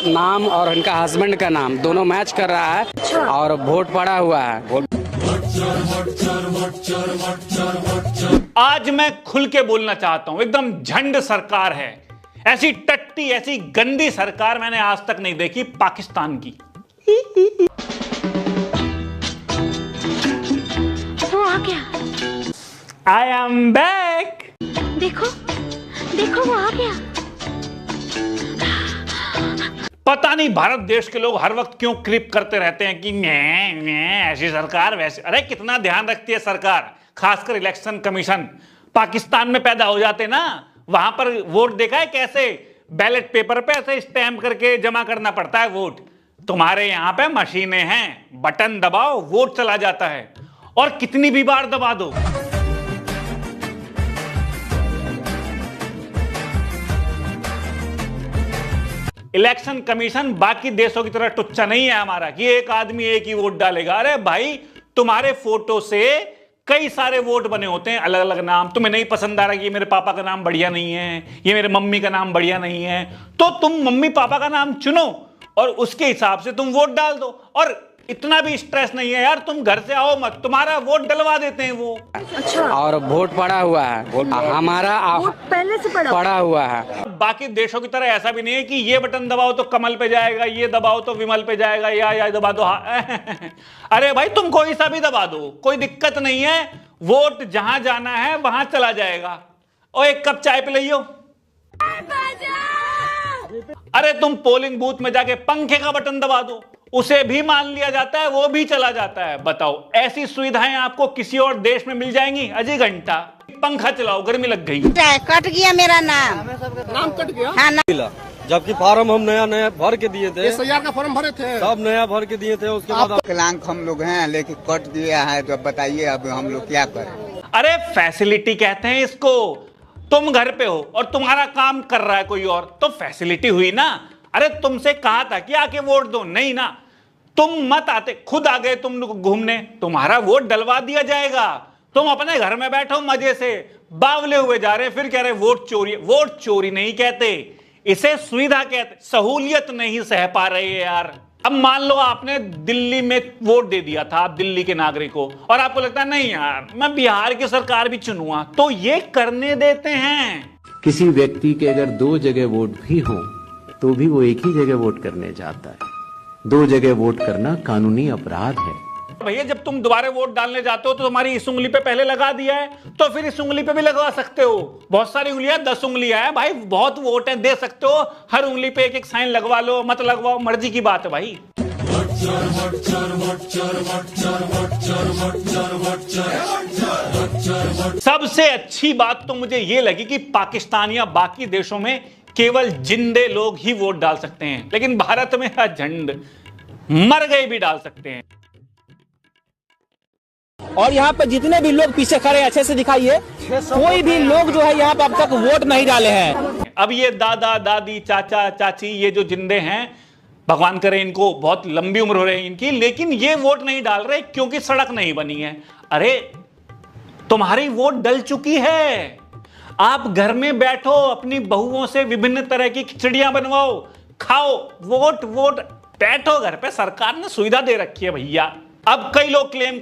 नाम और उनका हस्बैंड का नाम दोनों मैच कर रहा है और वोट पड़ा हुआ है। आज मैं खुल के बोलना चाहता हूं, एकदम झंड सरकार है। ऐसी टट्टी, ऐसी गंदी सरकार मैंने आज तक नहीं देखी पाकिस्तान की। वो आ गया। I am back. देखो देखो वो आ गया। पता नहीं भारत देश के लोग हर वक्त क्यों क्लिप करते रहते हैं कि ऐसी सरकार वैसे। अरे कितना ध्यान रखती है सरकार, खासकर इलेक्शन कमीशन। पाकिस्तान में पैदा हो जाते ना, वहां पर वोट देखा है कैसे बैलेट पेपर पे ऐसे स्टैम्प करके जमा करना पड़ता है वोट। तुम्हारे यहां पे मशीनें हैं, बटन दबाओ वोट चला जाता है, और कितनी भी बार दबा दो। इलेक्शन कमीशन बाकी देशों की तरह टुच्चा नहीं है हमारा कि एक आदमी एक ही वोट डालेगा। अरे भाई, तुम्हारे फोटो से कई सारे वोट बने होते हैं, अलग अलग नाम। तुम्हें नहीं पसंद आ रहा कि ये मेरे पापा का नाम बढ़िया नहीं है, ये मेरे मम्मी का नाम बढ़िया नहीं है, तो तुम मम्मी पापा का नाम चुनो और उसके हिसाब से तुम वोट डाल दो। और इतना भी स्ट्रेस नहीं है यार, तुम घर से आओ मत, तुम्हारा वोट डलवा देते हैं वो। अच्छा। और वोट पड़ा हुआ है, हमारा वोट पहले से पड़ा हुआ है। बाकी देशों की तरह ऐसा भी नहीं है कि ये बटन दबाओ तो कमल पे जाएगा, ये दबाओ तो विमल पे जाएगा, या दबा दो अरे भाई, तुम कोई सा भी दबा दो, कोई दिक्कत नहीं है। वोट जहां जाना है वहां चला जाएगा। और एक कप चाय पे लियो। अरे तुम पोलिंग बूथ में जाके पंखे का बटन दबा दो, उसे भी मान लिया जाता है, वो भी चला जाता है। बताओ, ऐसी सुविधाएं आपको किसी और देश में मिल जाएंगी? अजी घंटा पंखा चलाओ, गर्मी लग गई। कट गया मेरा नाम कट गया। हाँ, जबकि फार्म हम नया भर के दिए थे, SIR का फॉर्म भरे थे, सब नया भर के दिए थे। उसके बाद विकलांग हम लोग हैं, लेकिन कट दिया है, तो अब बताइए अब हम लोग क्या करें? अरे फैसिलिटी कहते हैं इसको। तुम घर पे हो और तुम्हारा काम कर रहा है कोई और, तो फैसिलिटी हुई ना। अरे तुमसे कहा था कि आके वोट दो, नहीं ना, तुम मत आते, खुद आ गए तुम लोग घूमने, तुम्हारा वोट डलवा दिया जाएगा। तुम अपने घर में बैठो मजे से, बावले हुए जा रहे, फिर कह रहे वोट चोरी। वोट चोरी नहीं कहते, इसे सुविधा कहते। सहूलियत नहीं सह पा रहे यार। अब मान लो आपने दिल्ली में वोट दे दिया था, आप दिल्ली के नागरिक हो, और आपको लगता है नहीं यार मैं बिहार की सरकार भी चुनूंगा, तो ये करने देते हैं। किसी व्यक्ति के अगर 2 जगह वोट भी हो तो भी वो एक ही जगह वोट करने जाता है। 2 जगह वोट करना कानूनी अपराध है। भैया, जब तुम दोबारा वोट डालने जाते हो तो तुम्हारी इस उंगली पे पहले लगा दिया है, तो फिर इस उंगली पे भी लगवा सकते हो। बहुत सारी उंगलियां, 10 उंगलियां है भाई, बहुत वोट है, दे सकते हो। हर उंगली पे एक एक साइन लगवा लो, मत लगवाओ, मर्जी की बात है भाई। सबसे अच्छी बात तो मुझे ये लगी कि पाकिस्तान या बाकी देशों में केवल जिंदे लोग ही वोट डाल सकते हैं, लेकिन भारत में झंड मर गए भी डाल सकते हैं। और यहाँ पे जितने भी लोग पीछे खड़े अच्छे से दिखाइए, कोई भी लोग जो है यहाँ पे अब तक वोट नहीं डाले हैं। अब ये दादा दादी चाचा चाची, ये जो जिंदे हैं, भगवान करे इनको बहुत लंबी उम्र हो रही है इनकी, लेकिन ये वोट नहीं डाल रहे क्योंकि सड़क नहीं बनी है। अरे तुम्हारी वोट डल चुकी है, आप घर में बैठो, अपनी बहुओं से विभिन्न तरह की खिचड़ियां बनवाओ, खाओ, वोट बैठो घर पे। सरकार ने सुविधा दे रखी है भैया। अब कई लोग क्लेम